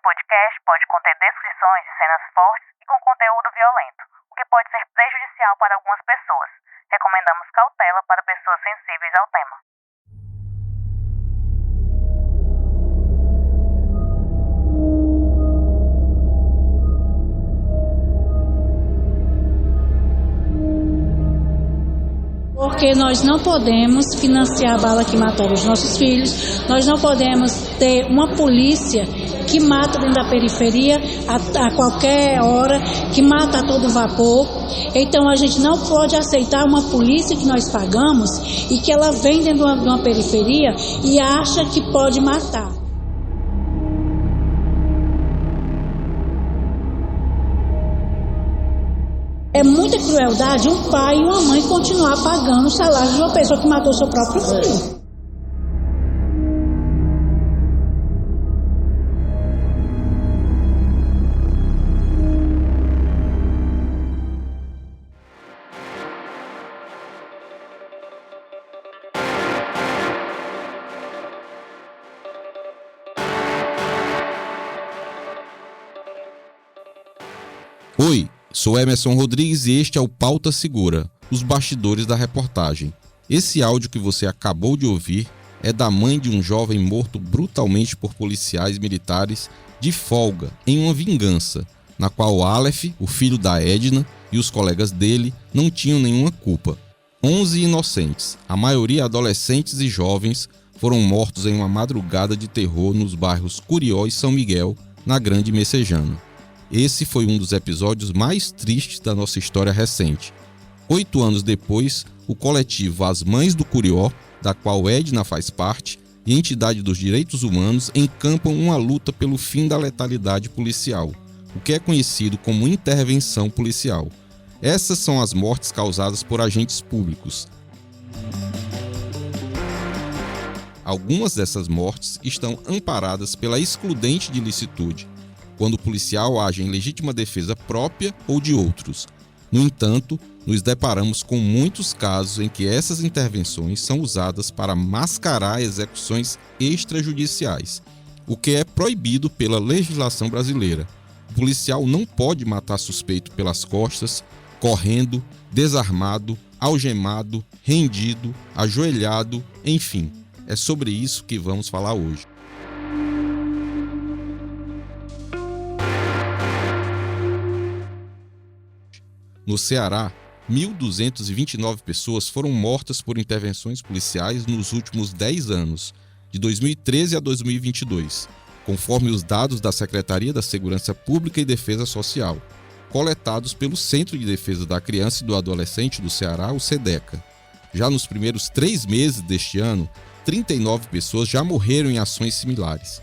podcast pode conter descrições de cenas fortes e com conteúdo violento, o que pode ser prejudicial para algumas pessoas. Recomendamos cautela para pessoas sensíveis ao tema. Porque nós não podemos financiar a bala que mataram os nossos filhos, nós não podemos ter uma polícia que mata dentro da periferia a qualquer hora, que mata a todo vapor. Então a gente não pode aceitar uma polícia que nós pagamos e que ela vem dentro de uma periferia e acha que pode matar. É muita crueldade um pai e uma mãe continuar pagando o salário de uma pessoa que matou seu próprio filho. Oi, sou Emerson Rodrigues e este é o Pauta Segura, os bastidores da reportagem. Esse áudio que você acabou de ouvir é da mãe de um jovem morto brutalmente por policiais militares de folga em uma vingança, na qual Aleph, o filho da Edna, e os colegas dele não tinham nenhuma culpa. 11 inocentes, a maioria adolescentes e jovens, foram mortos em uma madrugada de terror nos bairros Curió e São Miguel, na Grande Messejana. Esse foi um dos episódios mais tristes da nossa história recente. 8 anos depois, o coletivo As Mães do Curió, da qual Edna faz parte, e a entidade dos direitos humanos encampam uma luta pelo fim da letalidade policial, o que é conhecido como intervenção policial. Essas são as mortes causadas por agentes públicos. Algumas dessas mortes estão amparadas pela excludente de licitude, quando o policial age em legítima defesa própria ou de outros. No entanto, nos deparamos com muitos casos em que essas intervenções são usadas para mascarar execuções extrajudiciais, o que é proibido pela legislação brasileira. O policial não pode matar suspeito pelas costas, correndo, desarmado, algemado, rendido, ajoelhado, enfim. É sobre isso que vamos falar hoje. No Ceará, 1.229 pessoas foram mortas por intervenções policiais nos últimos 10 anos, de 2013 a 2022, conforme os dados da Secretaria da Segurança Pública e Defesa Social, coletados pelo Centro de Defesa da Criança e do Adolescente do Ceará, o SEDECA. Já nos primeiros 3 meses deste ano, 39 pessoas já morreram em ações similares.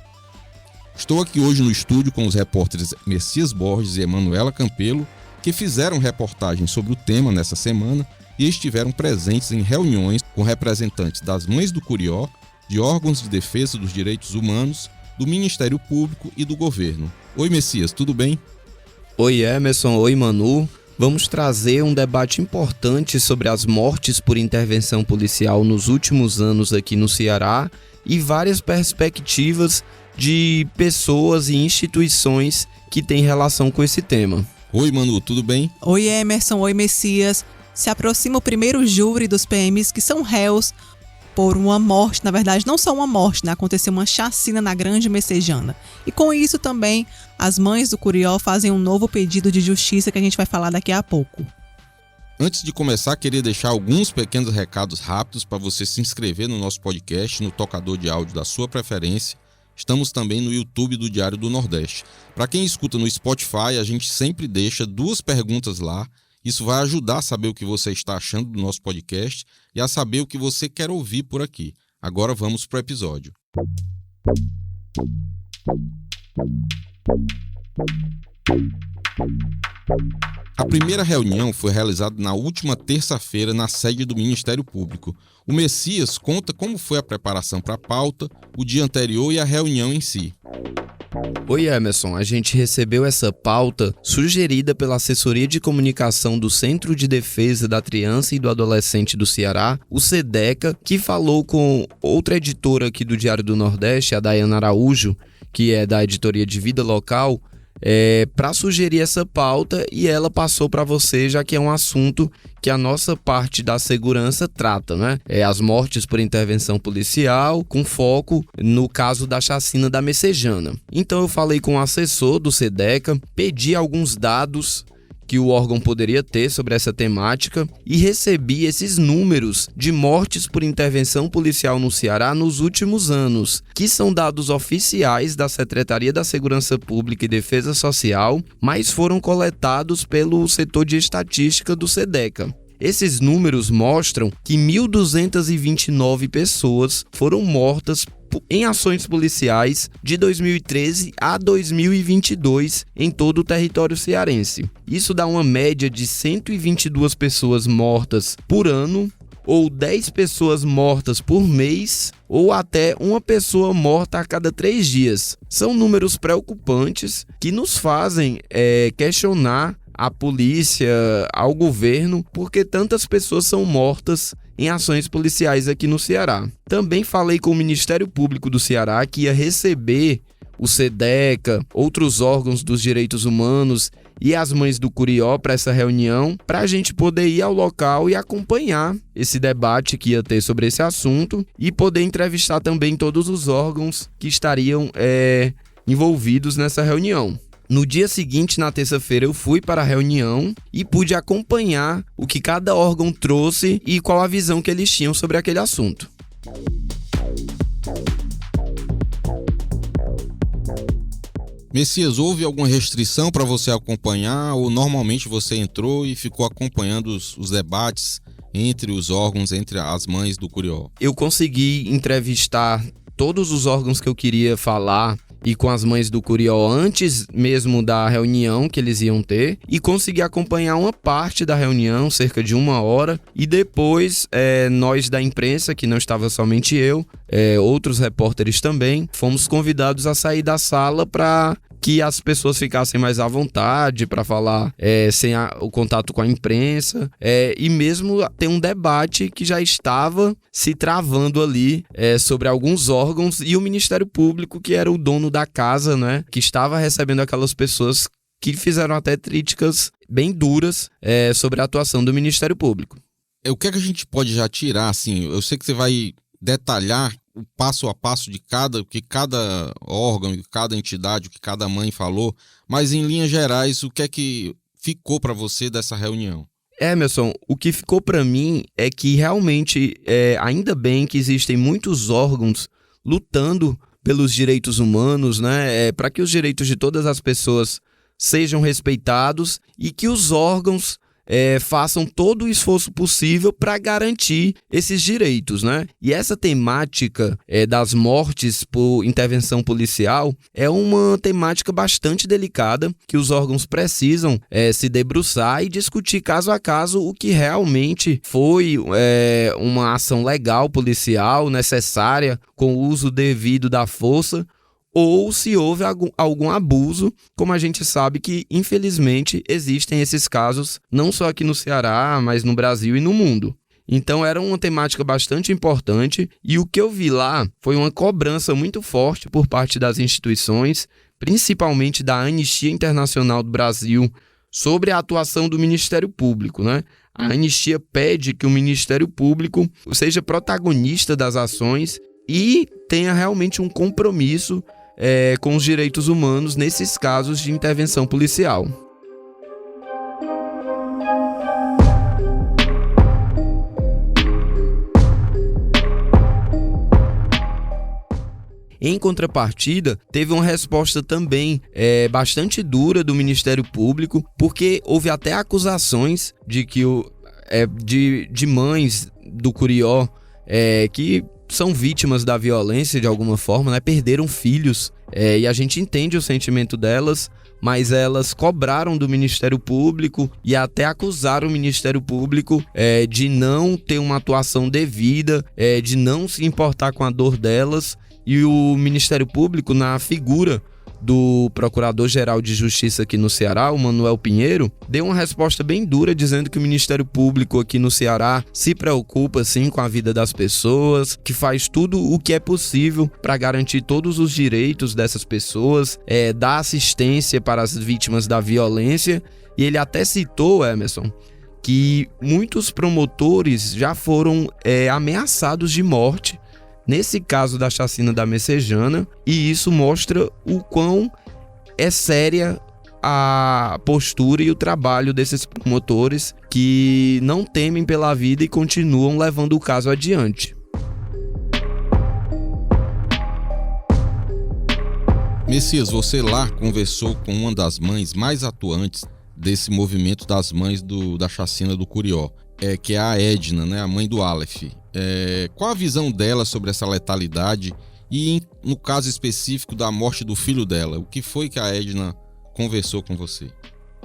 Estou aqui hoje no estúdio com os repórteres Messias Borges e Emanuela Campelo, que fizeram reportagem sobre o tema nessa semana e estiveram presentes em reuniões com representantes das Mães do Curió, de órgãos de defesa dos direitos humanos, do Ministério Público e do governo. Oi, Messias, tudo bem? Oi, Emerson. Oi, Manu. Vamos trazer um debate importante sobre as mortes por intervenção policial nos últimos anos aqui no Ceará e várias perspectivas de pessoas e instituições que têm relação com esse tema. Oi, Manu, tudo bem? Oi, Emerson. Oi, Messias. Se aproxima o primeiro júri dos PMs que são réus por uma morte, na verdade não só uma morte, né? Aconteceu uma chacina na Grande Messejana. E com isso também as Mães do Curió fazem um novo pedido de justiça que a gente vai falar daqui a pouco. Antes de começar, queria deixar alguns pequenos recados rápidos para você se inscrever no nosso podcast, no tocador de áudio da sua preferência. Estamos também no YouTube do Diário do Nordeste. Para quem escuta no Spotify, a gente sempre deixa 2 perguntas lá. Isso vai ajudar a saber o que você está achando do nosso podcast e a saber o que você quer ouvir por aqui. Agora vamos para o episódio. A primeira reunião foi realizada na última terça-feira na sede do Ministério Público. O Messias conta como foi a preparação para a pauta, o dia anterior e a reunião em si. Oi, Emerson. A gente recebeu essa pauta sugerida pela Assessoria de Comunicação do Centro de Defesa da Criança e do Adolescente do Ceará, o SEDECA, que falou com outra editora aqui do Diário do Nordeste, a Dayana Araújo, que é da editoria de Vida Local, para sugerir essa pauta, e ela passou para você, já que é um assunto que a nossa parte da segurança trata, né? As mortes por intervenção policial, com foco no caso da chacina da Messejana. Então eu falei com o assessor do SEDECA, pedi alguns dados que o órgão poderia ter sobre essa temática e recebi esses números de mortes por intervenção policial no Ceará nos últimos anos, que são dados oficiais da Secretaria da Segurança Pública e Defesa Social, mas foram coletados pelo setor de estatística do SEDECA. Esses números mostram que 1.229 pessoas foram mortas em ações policiais de 2013 a 2022 em todo o território cearense. Isso dá uma média de 122 pessoas mortas por ano, ou 10 pessoas mortas por mês, ou até uma pessoa morta a cada 3 dias. São números preocupantes que nos fazem questionar a polícia, ao governo, porque tantas pessoas são mortas em ações policiais aqui no Ceará. Também falei com o Ministério Público do Ceará, que ia receber o SEDECA, outros órgãos dos direitos humanos e as mães do Curió para essa reunião, para a gente poder ir ao local e acompanhar esse debate que ia ter sobre esse assunto e poder entrevistar também todos os órgãos que estariam envolvidos nessa reunião. No dia seguinte, na terça-feira, eu fui para a reunião e pude acompanhar o que cada órgão trouxe e qual a visão que eles tinham sobre aquele assunto. Messias, houve alguma restrição para você acompanhar ou normalmente você entrou e ficou acompanhando os debates entre os órgãos, entre as mães do Curió? Eu consegui entrevistar todos os órgãos que eu queria falar e com as mães do Curió antes mesmo da reunião que eles iam ter, e consegui acompanhar uma parte da reunião, cerca de 1 hora, e depois nós da imprensa, que não estava somente eu, outros repórteres também, fomos convidados a sair da sala para que as pessoas ficassem mais à vontade para falar sem o contato com a imprensa, e mesmo ter um debate que já estava se travando ali sobre alguns órgãos e o Ministério Público, que era o dono da casa, né, que estava recebendo aquelas pessoas que fizeram até críticas bem duras sobre a atuação do Ministério Público. O que é que a gente pode já tirar, assim? Eu sei que você vai detalhar o passo a passo de o que cada órgão, cada entidade, o que cada mãe falou, mas em linhas gerais, o que é que ficou para você dessa reunião? Emerson, o que ficou para mim é que realmente, ainda bem que existem muitos órgãos lutando pelos direitos humanos, né, para que os direitos de todas as pessoas sejam respeitados e que os órgãos façam todo o esforço possível para garantir esses direitos, né? E essa temática das mortes por intervenção policial é uma temática bastante delicada que os órgãos precisam se debruçar e discutir caso a caso o que realmente foi uma ação legal policial necessária com o uso devido da força, ou se houve algum abuso, como a gente sabe que, infelizmente, existem esses casos, não só aqui no Ceará, mas no Brasil e no mundo. Então era uma temática bastante importante e o que eu vi lá foi uma cobrança muito forte por parte das instituições, principalmente da Anistia Internacional do Brasil, sobre a atuação do Ministério Público, né? A Anistia pede que o Ministério Público seja protagonista das ações e tenha realmente um compromisso com os direitos humanos nesses casos de intervenção policial. Em contrapartida, teve uma resposta também bastante dura do Ministério Público, porque houve até acusações de que de mães do Curió que são vítimas da violência de alguma forma, né? Perderam filhos, e a gente entende o sentimento delas, mas elas cobraram do Ministério Público e até acusaram o Ministério Público de não ter uma atuação devida, de não se importar com a dor delas, e o Ministério Público, na figura do Procurador-Geral de Justiça aqui no Ceará, o Manuel Pinheiro, deu uma resposta bem dura, dizendo que o Ministério Público aqui no Ceará se preocupa sim com a vida das pessoas, que faz tudo o que é possível para garantir todos os direitos dessas pessoas, dar assistência para as vítimas da violência. E ele até citou, Emerson, que muitos promotores já foram ameaçados de morte nesse caso da chacina da Messejana, e isso mostra o quão é séria a postura e o trabalho desses promotores que não temem pela vida e continuam levando o caso adiante. Messias, você lá conversou com uma das mães mais atuantes desse movimento das mães da chacina do Curió, que é a Edna, né, a mãe do Aleph. Qual a visão dela sobre essa letalidade e, no caso específico, da morte do filho dela? O que foi que a Edna conversou com você?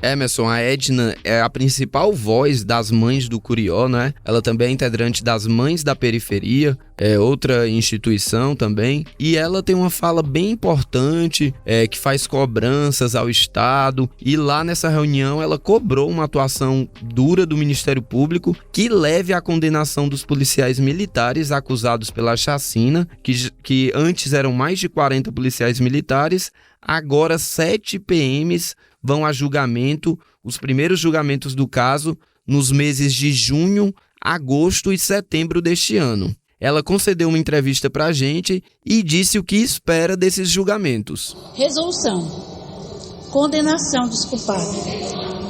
Emerson, a Edna é a principal voz das mães do Curió, né? Ela também é integrante das Mães da Periferia, outra instituição também, e ela tem uma fala bem importante, que faz cobranças ao Estado, e lá nessa reunião ela cobrou uma atuação dura do Ministério Público que leve à condenação dos policiais militares acusados pela chacina, que antes eram mais de 40 policiais militares, agora 7 PMs vão a julgamento, os primeiros julgamentos do caso, nos meses de junho, agosto e setembro deste ano. Ela concedeu uma entrevista para a gente e disse o que espera desses julgamentos. Resolução, condenação dos culpados,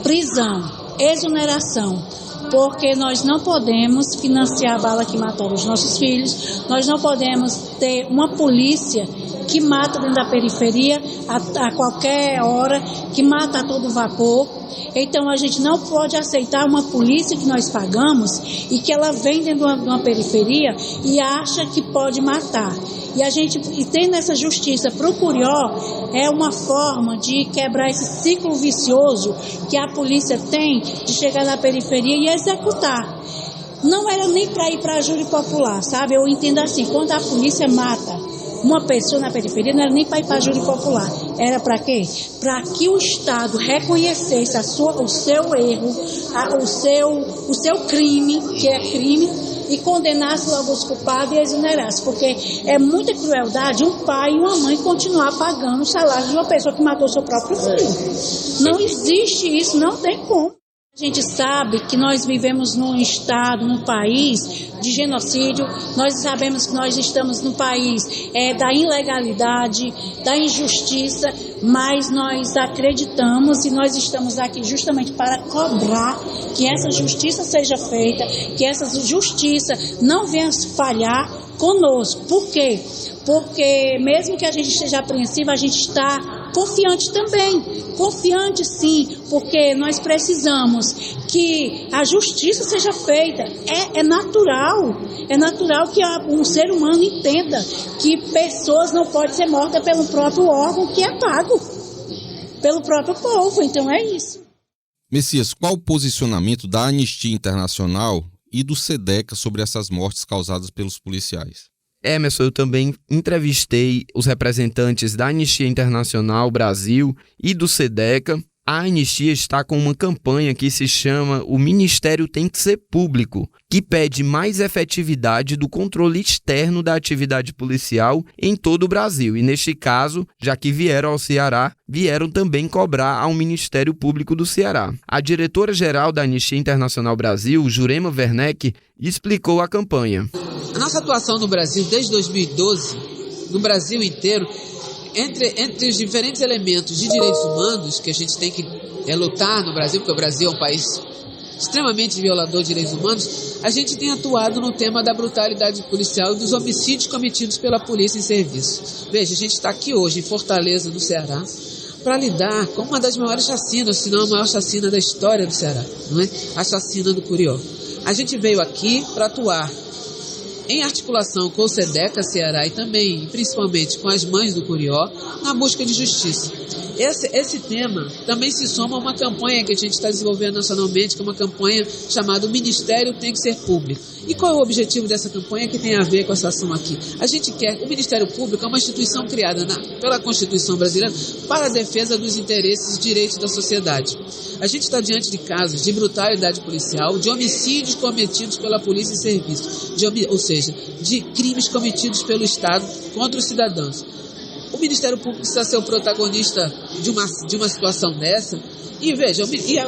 prisão, exoneração, porque nós não podemos financiar a bala que mataram os nossos filhos, nós não podemos ter uma polícia que mata dentro da periferia a qualquer hora, que mata a todo vapor. Então a gente não pode aceitar uma polícia que nós pagamos e que ela vem dentro de uma periferia e acha que pode matar. E tendo essa justiça para o Curió, é uma forma de quebrar esse ciclo vicioso que a polícia tem de chegar na periferia e executar. Não era nem para ir para a júri popular, sabe? Eu entendo assim, quando a polícia mata uma pessoa na periferia, não era nem para ir para a júri popular. Era para quê? Para que o Estado reconhecesse o seu erro, o seu crime, que é crime, e condenasse logo os culpados e exonerasse. Porque é muita crueldade um pai e uma mãe continuar pagando o salário de uma pessoa que matou seu próprio filho. Não existe isso, não tem como. A gente sabe que nós vivemos num estado, num país de genocídio, nós sabemos que nós estamos num país da ilegalidade, da injustiça, mas nós acreditamos e nós estamos aqui justamente para cobrar que essa justiça seja feita, que essa justiça não venha falhar conosco. Por quê? Porque mesmo que a gente esteja apreensiva, a gente está confiante também. Confiante sim, porque nós precisamos que a justiça seja feita. É natural que um ser humano entenda que pessoas não podem ser mortas pelo próprio órgão que é pago, pelo próprio povo. Então é isso. Messias, qual o posicionamento da Anistia Internacional e do SEDECA sobre essas mortes causadas pelos policiais? Emerson, eu também entrevistei os representantes da Anistia Internacional Brasil e do SEDECA. A Anistia está com uma campanha que se chama O Ministério Tem que Ser Público, que pede mais efetividade do controle externo da atividade policial em todo o Brasil. E neste caso, já que vieram ao Ceará, vieram também cobrar ao Ministério Público do Ceará. A diretora-geral da Anistia Internacional Brasil, Jurema Werneck, explicou a campanha. A nossa atuação no Brasil, desde 2012, no Brasil inteiro, entre os diferentes elementos de direitos humanos que a gente tem que lutar no Brasil, porque o Brasil é um país extremamente violador de direitos humanos, a gente tem atuado no tema da brutalidade policial e dos homicídios cometidos pela polícia em serviço. Veja, a gente está aqui hoje em Fortaleza, no Ceará, para lidar com uma das maiores chacinas, se não a maior chacina da história do Ceará, não é? A chacina do Curió. A gente veio aqui para atuar em articulação com o SEDECA Ceará e também, principalmente, com as mães do Curió, na busca de justiça. Esse tema também se soma a uma campanha que a gente está desenvolvendo nacionalmente, que é uma campanha chamada O Ministério Tem que Ser Público. E qual é o objetivo dessa campanha que tem a ver com essa ação aqui? A gente quer, o Ministério Público é uma instituição criada pela Constituição brasileira para a defesa dos interesses e direitos da sociedade. A gente está diante de casos de brutalidade policial, de homicídios cometidos pela polícia em serviço, ou seja, de crimes cometidos pelo Estado contra os cidadãos. O Ministério Público precisa ser o protagonista de uma situação dessa. E veja,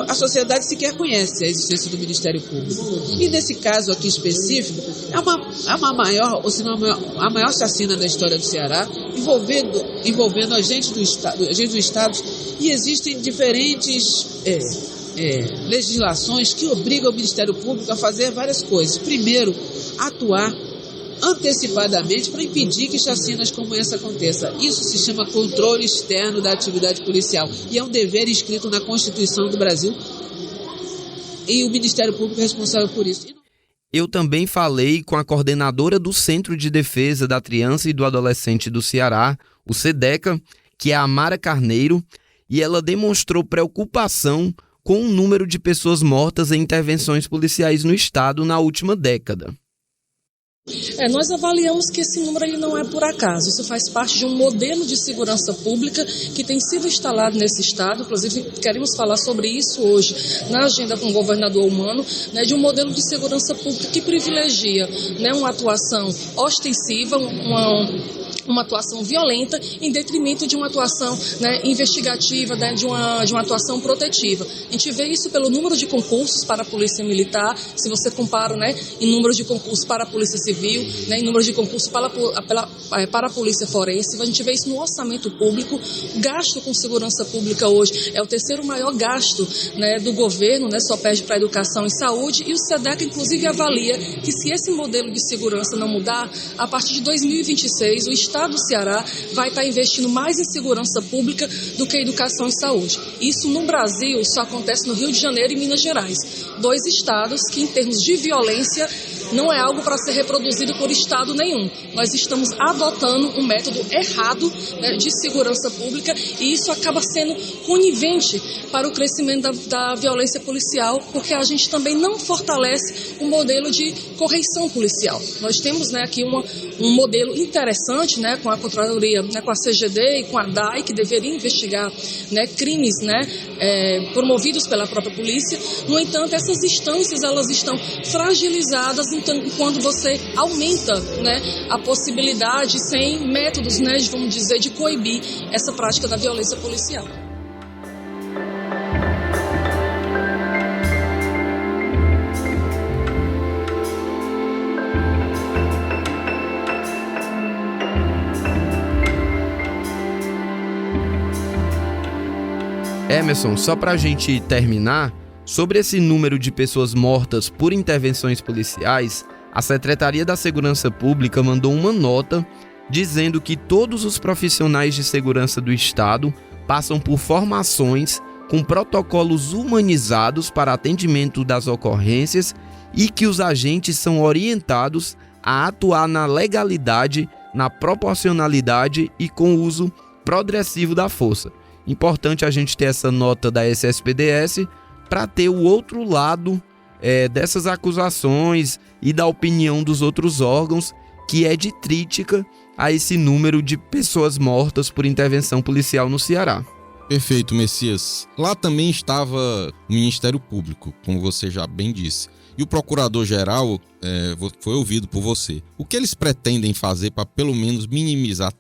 a sociedade sequer conhece a existência do Ministério Público. E nesse caso aqui específico, é a maior, ou se não a maior chacina da história do Ceará, envolvendo agentes do Estado, e existem diferentes legislações que obrigam o Ministério Público a fazer várias coisas. Primeiro, atuar antecipadamente para impedir que chacinas como essa aconteçam. Isso se chama controle externo da atividade policial e é um dever inscrito na Constituição do Brasil, e o Ministério Público é responsável por isso. Eu também falei com a coordenadora do Centro de Defesa da Criança e do Adolescente do Ceará, o SEDECA, que é a Mara Carneiro, e ela demonstrou preocupação com o número de pessoas mortas em intervenções policiais no estado na última década. Nós avaliamos que esse número ele não é por acaso, isso faz parte de um modelo de segurança pública que tem sido instalado nesse estado, inclusive queremos falar sobre isso hoje na agenda com o governador Humano, de um modelo de segurança pública que privilegia uma atuação ostensiva, uma atuação violenta em detrimento de uma atuação investigativa, de uma atuação protetiva. A gente vê isso pelo número de concursos para a Polícia Militar, se você compara em número de concursos para a Polícia Civil, em número de concursos para a Polícia Forense, a gente vê isso no orçamento público. O gasto com segurança pública hoje é o terceiro maior gasto do governo, só perde para a educação e saúde, e o SEDECA inclusive avalia que se esse modelo de segurança não mudar, a partir de 2026 o Estado do Ceará vai estar investindo mais em segurança pública do que em educação e saúde. Isso no Brasil só acontece no Rio de Janeiro e Minas Gerais. 2 estados que, em termos de violência, não é algo para ser reproduzido por estado nenhum. Nós estamos adotando um método errado de segurança pública e isso acaba sendo conivente para o crescimento da violência policial, porque a gente também não fortalece um modelo de correição policial. Nós temos aqui um modelo interessante, com a Controladoria, com a CGD e com a DAI, que deveria investigar crimes promovidos pela própria polícia. No entanto, essas instâncias elas estão fragilizadas quando você aumenta a possibilidade sem métodos, vamos dizer, de coibir essa prática da violência policial. Emerson, só para a gente terminar, sobre esse número de pessoas mortas por intervenções policiais, a Secretaria da Segurança Pública mandou uma nota dizendo que todos os profissionais de segurança do Estado passam por formações com protocolos humanizados para atendimento das ocorrências e que os agentes são orientados a atuar na legalidade, na proporcionalidade e com o uso progressivo da força. Importante a gente ter essa nota da SSPDS para ter o outro lado dessas acusações e da opinião dos outros órgãos, que é de crítica a esse número de pessoas mortas por intervenção policial no Ceará. Perfeito, Messias. Lá também estava o Ministério Público, como você já bem disse. E o Procurador-Geral foi ouvido por você. O que eles pretendem fazer para pelo menos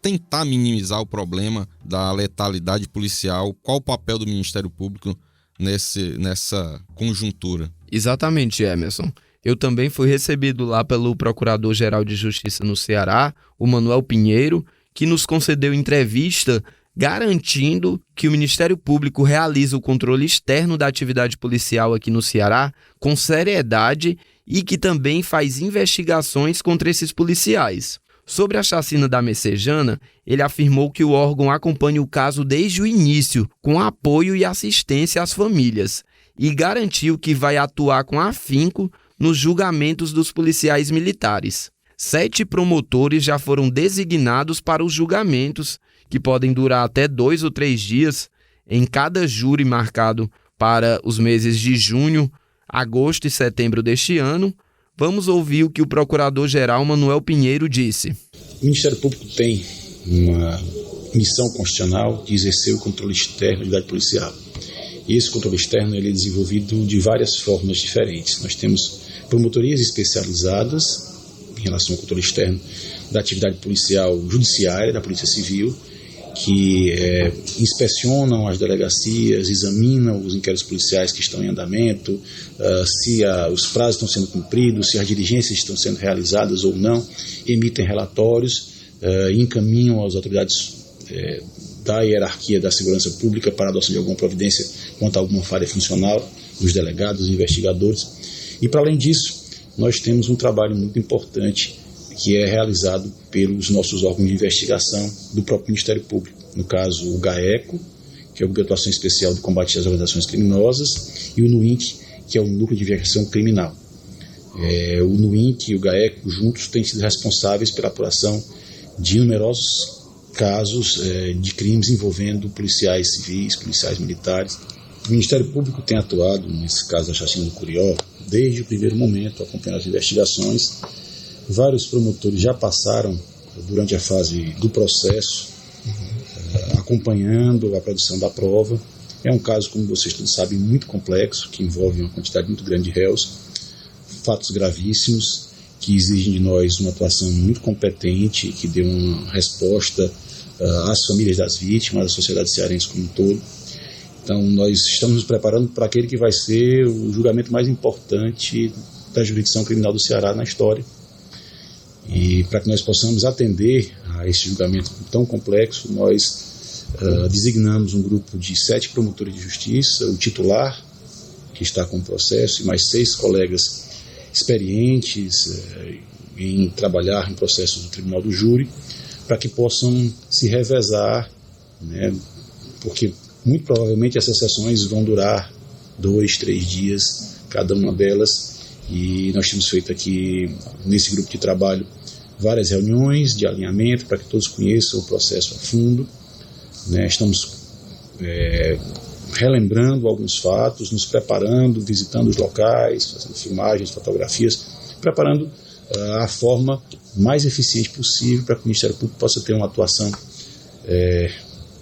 tentar minimizar o problema da letalidade policial? Qual o papel do Ministério Público nessa conjuntura? Exatamente, Emerson. Eu também fui recebido lá pelo Procurador-Geral de Justiça no Ceará, o Manuel Pinheiro, que nos concedeu entrevista garantindo que o Ministério Público realiza o controle externo da atividade policial aqui no Ceará com seriedade e que também faz investigações contra esses policiais. Sobre a chacina da Messejana, ele afirmou que o órgão acompanha o caso desde o início, com apoio e assistência às famílias, e garantiu que vai atuar com afinco nos julgamentos dos policiais militares. 7 promotores já foram designados para os julgamentos que podem durar até 2 ou 3 dias em cada júri marcado para os meses de junho, agosto e setembro deste ano. Vamos ouvir o que o Procurador-Geral Manuel Pinheiro disse. O Ministério Público tem uma missão constitucional de exercer o controle externo da atividade policial. E esse controle externo ele é desenvolvido de várias formas diferentes. Nós temos promotorias especializadas em relação ao controle externo da atividade policial judiciária, da Polícia Civil, que inspecionam as delegacias, examinam os inquéritos policiais que estão em andamento, se os prazos estão sendo cumpridos, se as diligências estão sendo realizadas ou não, emitem relatórios e encaminham às autoridades da hierarquia da segurança pública para a adoção de alguma providência quanto a alguma falha funcional dos delegados, dos investigadores. E, para além disso, nós temos um trabalho muito importante que é realizado pelos nossos órgãos de investigação do próprio Ministério Público. No caso, o GAECO, que é o Grupo de Atuação Especial de Combate às Organizações Criminosas, e o NUINC, que é o Núcleo de Investigação Criminal. O NUINC e o GAECO juntos têm sido responsáveis pela apuração de numerosos casos de crimes envolvendo policiais civis, policiais militares. O Ministério Público tem atuado, nesse caso da chacina do Curió, desde o primeiro momento, acompanhando as investigações. Vários promotores já passaram durante a fase do processo, acompanhando a produção da prova. É um caso, como vocês todos sabem, muito complexo, que envolve uma quantidade muito grande de réus, fatos gravíssimos, que exigem de nós uma atuação muito competente, que dê uma resposta às famílias das vítimas, à sociedade cearense como um todo. Então, nós estamos nos preparando para aquele que vai ser o julgamento mais importante da jurisdição criminal do Ceará na história. E para que nós possamos atender a esse julgamento tão complexo, nós designamos um grupo de 7 promotores de justiça, o titular, que está com o processo, e mais 6 colegas experientes em trabalhar em processos do Tribunal do Júri, para que possam se revezar, né, porque muito provavelmente essas sessões vão durar 2, 3 dias, cada uma delas. E nós temos feito aqui, nesse grupo de trabalho, várias reuniões de alinhamento para que todos conheçam o processo a fundo. Estamos relembrando alguns fatos, nos preparando, visitando os locais, fazendo filmagens, fotografias, preparando a forma mais eficiente possível para que o Ministério Público possa ter uma atuação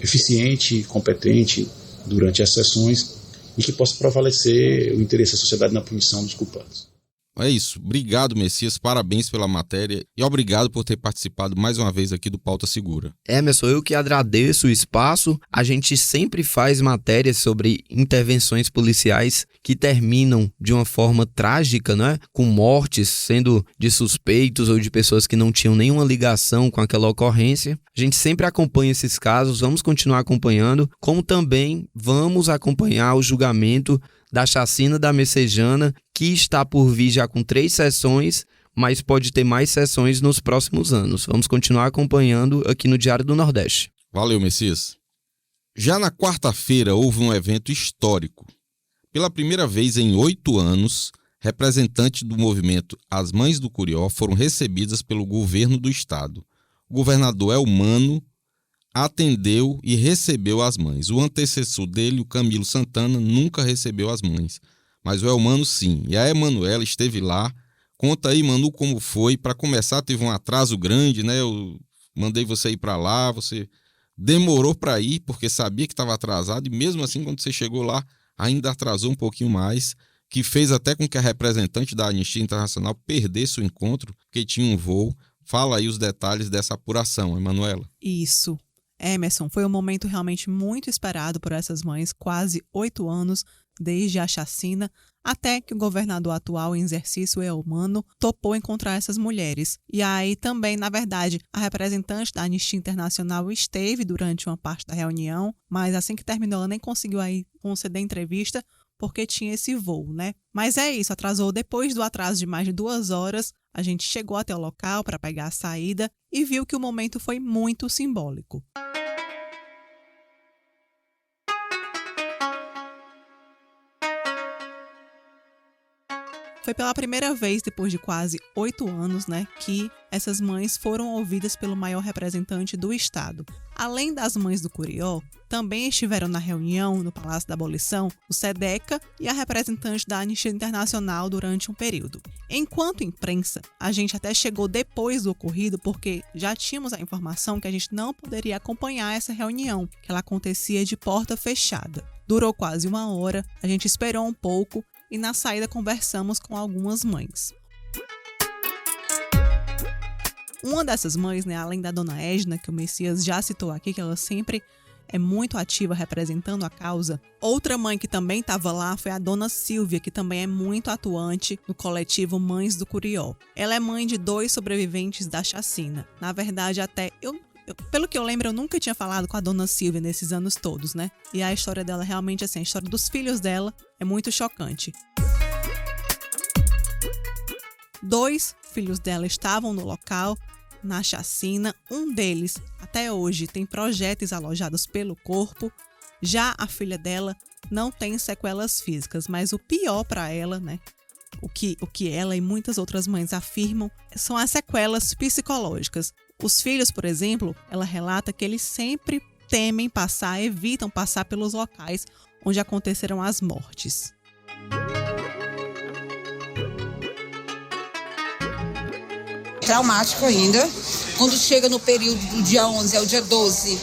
eficiente e competente durante as sessões e que possa prevalecer o interesse da sociedade na punição dos culpados. É isso. Obrigado, Messias. Parabéns pela matéria e obrigado por ter participado mais uma vez aqui do Pauta Segura. Emerson, eu que agradeço o espaço. A gente sempre faz matérias sobre intervenções policiais que terminam de uma forma trágica, né? Com mortes, sendo de suspeitos ou de pessoas que não tinham nenhuma ligação com aquela ocorrência. A gente sempre acompanha esses casos, vamos continuar acompanhando, como também vamos acompanhar o julgamento da chacina da Messejana, que está por vir já com 3 sessões, mas pode ter mais sessões nos próximos anos. Vamos continuar acompanhando aqui no Diário do Nordeste. Valeu, Messias. Já na quarta-feira houve um evento histórico. Pela primeira vez em 8 anos, representantes do movimento As Mães do Curió foram recebidas pelo governo do estado. O governador Elmano atendeu e recebeu as mães. O antecessor dele, o Camilo Santana, nunca recebeu as mães, mas o Elmano sim. E a Emanuela esteve lá. Conta aí, Manu, como foi. Para começar, teve um atraso grande, né? Eu mandei você ir para lá, você demorou para ir porque sabia que estava atrasado e mesmo assim, quando você chegou lá, ainda atrasou um pouquinho mais, que fez até com que a representante da Anistia Internacional perdesse o encontro, porque tinha um voo. Fala aí os detalhes dessa apuração, Emanuela. Isso. Emerson, foi um momento realmente muito esperado por essas mães, quase 8 anos desde a chacina, até que o governador atual em exercício, Elmano, topou encontrar essas mulheres. E aí também, na verdade, a representante da Anistia Internacional esteve durante uma parte da reunião, mas assim que terminou ela nem conseguiu aí conceder entrevista porque tinha esse voo, né? Mas é isso, atrasou. Depois do atraso de mais de 2 horas, a gente chegou até o local para pegar a saída e viu que o momento foi muito simbólico. Foi pela primeira vez, depois de quase 8 anos, né, que essas mães foram ouvidas pelo maior representante do Estado. Além das mães do Curió, também estiveram na reunião no Palácio da Abolição o SEDECA e a representante da Anistia Internacional durante um período. Enquanto imprensa, a gente até chegou depois do ocorrido porque já tínhamos a informação que a gente não poderia acompanhar essa reunião, que ela acontecia de porta fechada. Durou quase 1 hora, a gente esperou um pouco e na saída conversamos com algumas mães. Uma dessas mães, né, além da dona Edna, que o Messias já citou aqui, que ela sempre é muito ativa representando a causa, outra mãe que também estava lá foi a dona Silvia, que também é muito atuante no coletivo Mães do Curió. Ela é mãe de 2 sobreviventes da chacina. Na verdade, até pelo que eu lembro, eu nunca tinha falado com a dona Silvia nesses anos todos, né? E a história dela realmente, assim, a história dos filhos dela é muito chocante. 2 filhos dela estavam no local, na chacina. Um deles, até hoje, tem projéteis alojados pelo corpo. Já a filha dela não tem sequelas físicas, mas o pior para ela, né? O que ela e muitas outras mães afirmam são as sequelas psicológicas. Os filhos, por exemplo, ela relata que eles sempre evitam passar pelos locais onde aconteceram as mortes. Traumático ainda. Quando chega no período do dia 11 ao dia 12,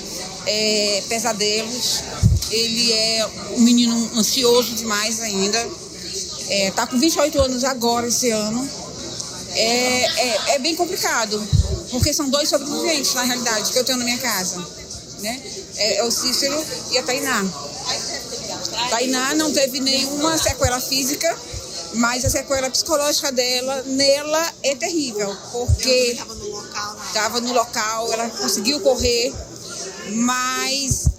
pesadelos. Ele é um menino ansioso demais ainda. Tá com 28 anos agora, esse ano. É bem complicado, porque são 2 sobreviventes, na realidade, que eu tenho na minha casa, né? É o Cícero e a Tainá. Tainá não teve nenhuma sequela física, mas a sequela psicológica nela é terrível, porque estava no local, ela conseguiu correr, mas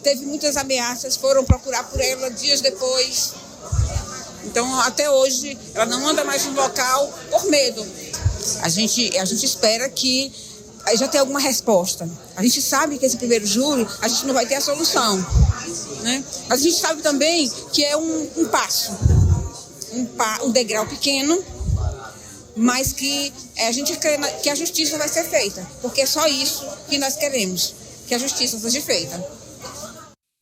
teve muitas ameaças, foram procurar por ela dias depois. Então, até hoje, ela não anda mais no local por medo. A gente espera que já tenha alguma resposta. A gente sabe que esse primeiro júri, a gente não vai ter a solução, né? Mas a gente sabe também que é um passo, um degrau pequeno, mas que a gente crê que a justiça vai ser feita, porque é só isso que nós queremos, que a justiça seja feita.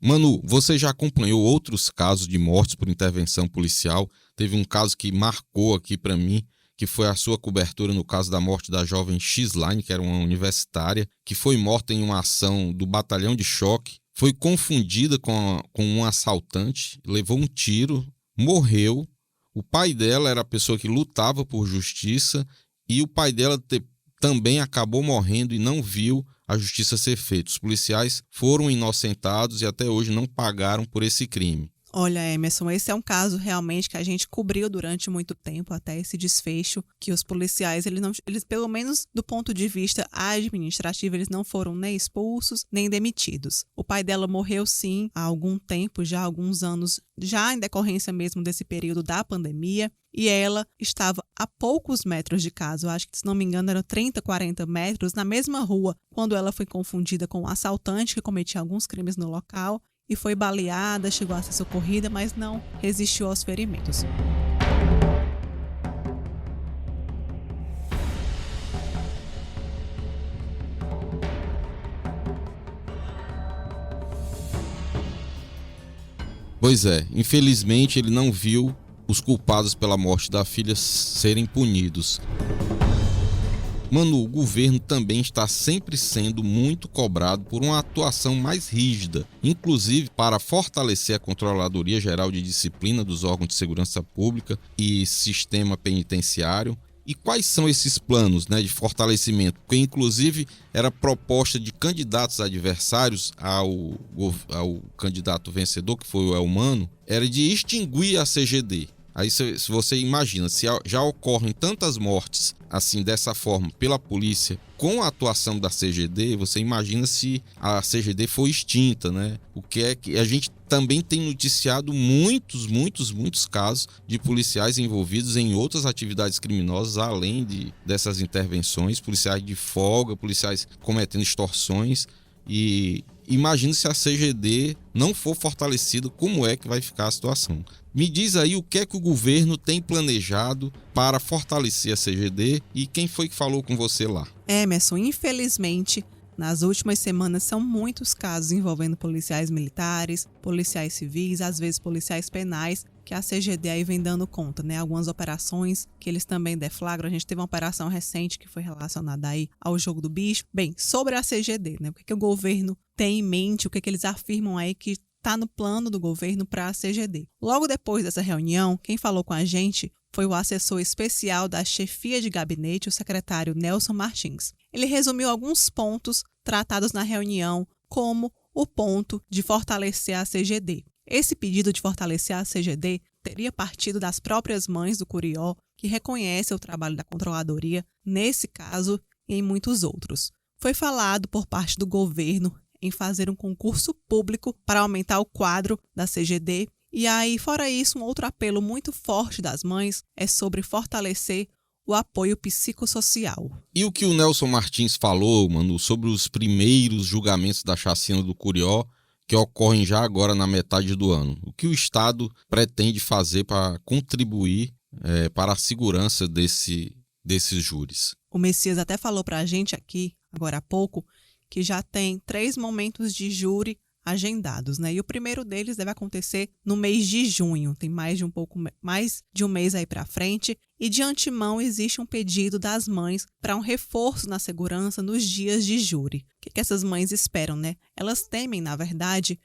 Manu, você já acompanhou outros casos de mortes por intervenção policial? Teve um caso que marcou aqui para mim, que foi a sua cobertura no caso da morte da jovem X-Line, que era uma universitária, que foi morta em uma ação do batalhão de choque, foi confundida com um assaltante, levou um tiro, morreu. O pai dela era a pessoa que lutava por justiça e o pai dela também acabou morrendo e não viu a justiça ser feita. Os policiais foram inocentados e até hoje não pagaram por esse crime. Olha, Emerson, esse é um caso realmente que a gente cobriu durante muito tempo, até esse desfecho, que os policiais, eles pelo menos do ponto de vista administrativo, eles não foram nem expulsos, nem demitidos. O pai dela morreu sim há algum tempo, já há alguns anos, já em decorrência mesmo desse período da pandemia, e ela estava a poucos metros de casa, eu acho que, se não me engano, eram 30, 40 metros, na mesma rua, quando ela foi confundida com um assaltante que cometia alguns crimes no local, e foi baleada, chegou a ser socorrida, mas não resistiu aos ferimentos. Pois é, infelizmente ele não viu os culpados pela morte da filha serem punidos. Manu, o governo também está sempre sendo muito cobrado por uma atuação mais rígida, inclusive para fortalecer a Controladoria Geral de Disciplina dos órgãos de segurança pública e sistema penitenciário. E quais são esses planos, de fortalecimento? Porque, inclusive, era proposta de candidatos adversários ao candidato vencedor, que foi o Elmano, era de extinguir a CGD. Aí se você imagina, se já ocorrem tantas mortes assim dessa forma pela polícia com a atuação da CGD, você imagina se a CGD foi extinta, né? O que é que a gente também tem noticiado muitos casos de policiais envolvidos em outras atividades criminosas, além dessas intervenções, policiais de folga, policiais cometendo extorsões. E imagine se a CGD não for fortalecida, como é que vai ficar a situação? Me diz aí o que é que o governo tem planejado para fortalecer a CGD e quem foi que falou com você lá? Emerson, infelizmente, nas últimas semanas são muitos casos envolvendo policiais militares, policiais civis, às vezes policiais penais, que a CGD aí vem dando conta, né? Algumas operações que eles também deflagram. A gente teve uma operação recente que foi relacionada aí ao jogo do bicho. Bem, sobre a CGD, né? O que o governo tem em mente, o que eles afirmam aí que está no plano do governo para a CGD. Logo depois dessa reunião, quem falou com a gente foi o assessor especial da chefia de gabinete, o secretário Nelson Martins. Ele resumiu alguns pontos tratados na reunião, como o ponto de fortalecer a CGD. Esse pedido de fortalecer a CGD teria partido das próprias mães do Curió, que reconhecem o trabalho da controladoria nesse caso e em muitos outros. Foi falado por parte do governo em fazer um concurso público para aumentar o quadro da CGD. E aí, fora isso, um outro apelo muito forte das mães é sobre fortalecer o apoio psicossocial. E o que o Nelson Martins falou, Manu, sobre os primeiros julgamentos da chacina do Curió, que ocorrem já agora na metade do ano? O que o Estado pretende fazer para contribuir para a segurança desses júris? O Messias até falou para a gente aqui, agora há pouco, que já tem 3 momentos de júri agendados, né? E o primeiro deles deve acontecer no mês de junho. Tem mais de um mês aí para frente. E de antemão existe um pedido das mães para um reforço na segurança nos dias de júri. O que essas mães esperam, né? Elas temem, na verdade,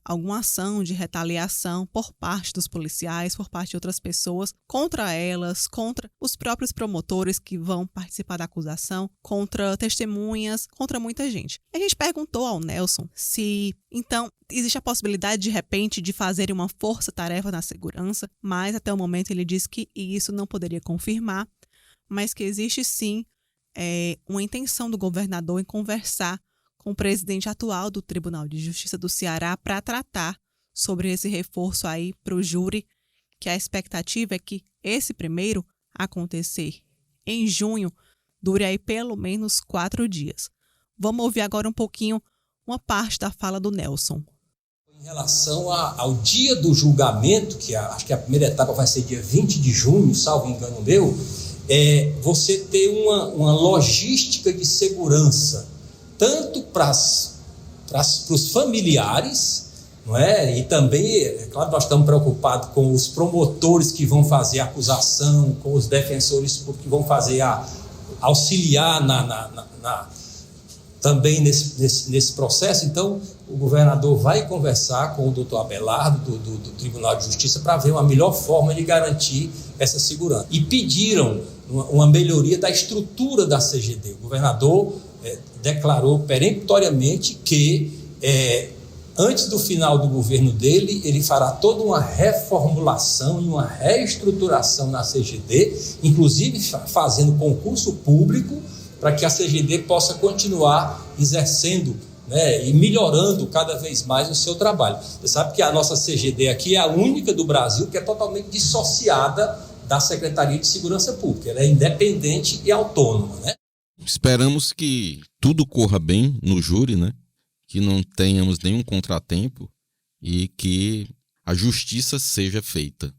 alguma ação de retaliação por parte dos policiais, por parte de outras pessoas, contra elas, contra os próprios promotores que vão participar da acusação, contra testemunhas, contra muita gente. A gente perguntou ao Nelson se, então, existe a possibilidade, de repente, de fazer uma força-tarefa na segurança, mas até o momento ele disse que isso não poderia confirmar, mas que existe sim uma intenção do governador em conversar com o presidente atual do Tribunal de Justiça do Ceará para tratar sobre esse reforço aí para o júri, que a expectativa é que esse primeiro acontecer em junho dure aí pelo menos 4 dias. Vamos ouvir agora um pouquinho uma parte da fala do Nelson. Em relação ao dia do julgamento, que acho que a primeira etapa vai ser dia 20 de junho, salvo engano meu, você ter uma logística de segurança, tanto para os familiares, não é? E também, é claro, nós estamos preocupados com os promotores que vão fazer a acusação, com os defensores que vão fazer auxiliar também nesse processo. Então, o governador vai conversar com o doutor Abelardo, do Tribunal de Justiça, para ver uma melhor forma de garantir essa segurança. E pediram uma melhoria da estrutura da CGD. O governador declarou peremptoriamente que, antes do final do governo dele, ele fará toda uma reformulação e uma reestruturação na CGD, inclusive fazendo concurso público para que a CGD possa continuar exercendo, né, e melhorando cada vez mais o seu trabalho. Você sabe que a nossa CGD aqui é a única do Brasil que é totalmente dissociada da Secretaria de Segurança Pública. Ela é independente e autônoma, né? Esperamos que tudo corra bem no júri, né? Que não tenhamos nenhum contratempo e que a justiça seja feita.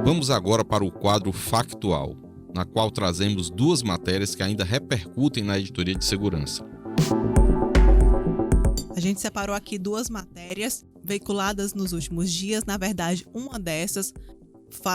Vamos agora para o quadro factual, na qual trazemos 2 matérias que ainda repercutem na editoria de segurança. A gente separou aqui 2 matérias veiculadas nos últimos dias. Na verdade, uma dessas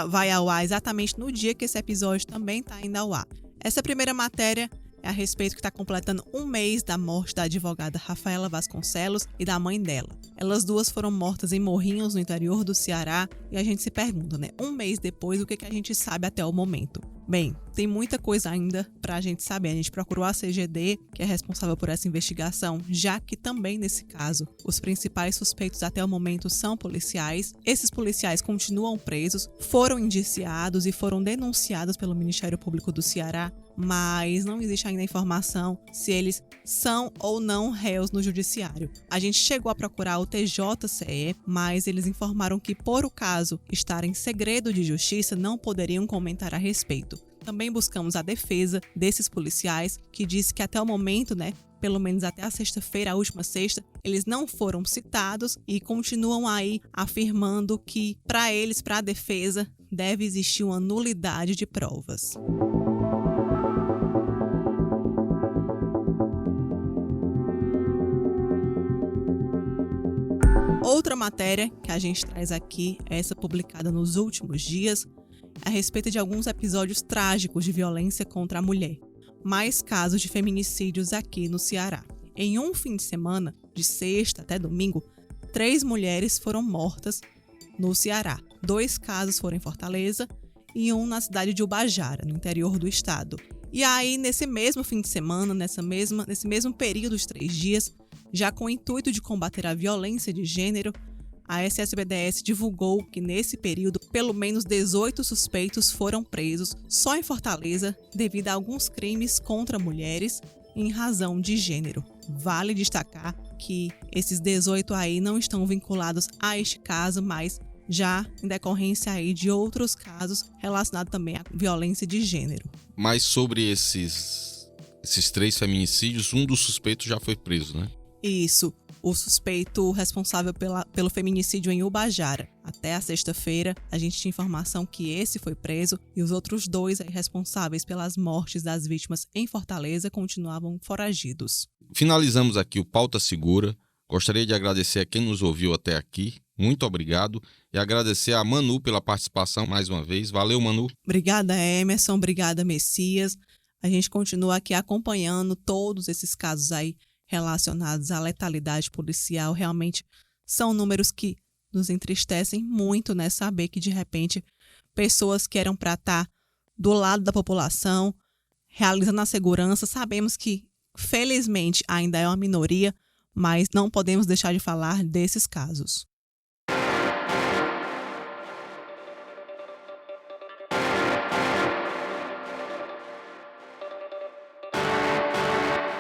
vai ao ar exatamente no dia que esse episódio também está indo ao ar. Essa primeira matéria é a respeito que está completando 1 mês da morte da advogada Rafaela Vasconcelos e da mãe dela. Elas 2 foram mortas em Morrinhos, no interior do Ceará, e a gente se pergunta, né? 1 mês depois, o que a gente sabe até o momento? Bem, tem muita coisa ainda para a gente saber. A gente procurou a CGD, que é responsável por essa investigação, já que também nesse caso, os principais suspeitos até o momento são policiais. Esses policiais continuam presos, foram indiciados e foram denunciados pelo Ministério Público do Ceará, mas não existe ainda informação se eles são ou não réus no judiciário. A gente chegou a procurar o TJCE, mas eles informaram que, por o caso estar em segredo de justiça, não poderiam comentar a respeito. Também buscamos a defesa desses policiais, que disse que até o momento, pelo menos até a sexta-feira, a última sexta, eles não foram citados e continuam aí afirmando que, para eles, para a defesa, deve existir uma nulidade de provas. Outra matéria que a gente traz aqui, essa publicada nos últimos dias, a respeito de alguns episódios trágicos de violência contra a mulher. Mais casos de feminicídios aqui no Ceará. Em um fim de semana, de sexta até domingo, 3 mulheres foram mortas no Ceará. 2 casos foram em Fortaleza e um na cidade de Ubajara, no interior do estado. E aí, nesse mesmo fim de semana, nesse mesmo período de 3 dias, já com o intuito de combater a violência de gênero, a SSBDS divulgou que nesse período, pelo menos 18 suspeitos foram presos só em Fortaleza devido a alguns crimes contra mulheres em razão de gênero. Vale destacar que esses 18 aí não estão vinculados a este caso, mas já em decorrência aí de outros casos relacionados também à violência de gênero. Mas sobre esses 3 feminicídios, um dos suspeitos já foi preso, né? Isso, o suspeito responsável pelo feminicídio em Ubajara. Até a sexta-feira, a gente tinha informação que esse foi preso e os outros 2 aí responsáveis pelas mortes das vítimas em Fortaleza continuavam foragidos. Finalizamos aqui o Pauta Segura. Gostaria de agradecer a quem nos ouviu até aqui. Muito obrigado. E agradecer a Manu pela participação mais uma vez. Valeu, Manu. Obrigada, Emerson. Obrigada, Messias. A gente continua aqui acompanhando todos esses casos aí relacionados à letalidade policial. Realmente são números que nos entristecem muito, saber que, de repente, pessoas que eram para estar do lado da população, realizando a segurança, sabemos que, felizmente, ainda é uma minoria, mas não podemos deixar de falar desses casos.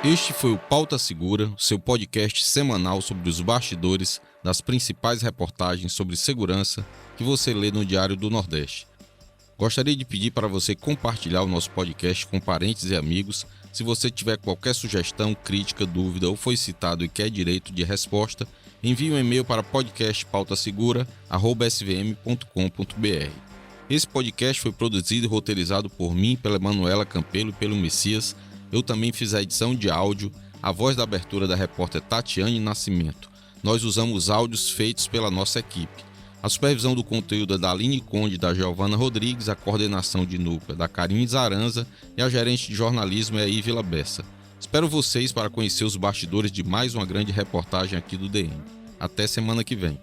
Este foi o Pauta Segura, seu podcast semanal sobre os bastidores das principais reportagens sobre segurança que você lê no Diário do Nordeste. Gostaria de pedir para você compartilhar o nosso podcast com parentes e amigos. Se você tiver qualquer sugestão, crítica, dúvida ou foi citado e quer direito de resposta, envie um e-mail para podcastpautasegura@svm.com.br. Esse podcast foi produzido e roteirizado por mim, pela Manuela Campelo e pelo Messias. Eu também fiz a edição de áudio, a voz da abertura da repórter Tatiane Nascimento. Nós usamos áudios feitos pela nossa equipe. A supervisão do conteúdo é da Aline Conde e da Giovana Rodrigues, a coordenação de núcleo é da Karine Zaranza e a gerente de jornalismo é a Ívila Bessa. Espero vocês para conhecer os bastidores de mais uma grande reportagem aqui do DM. Até semana que vem.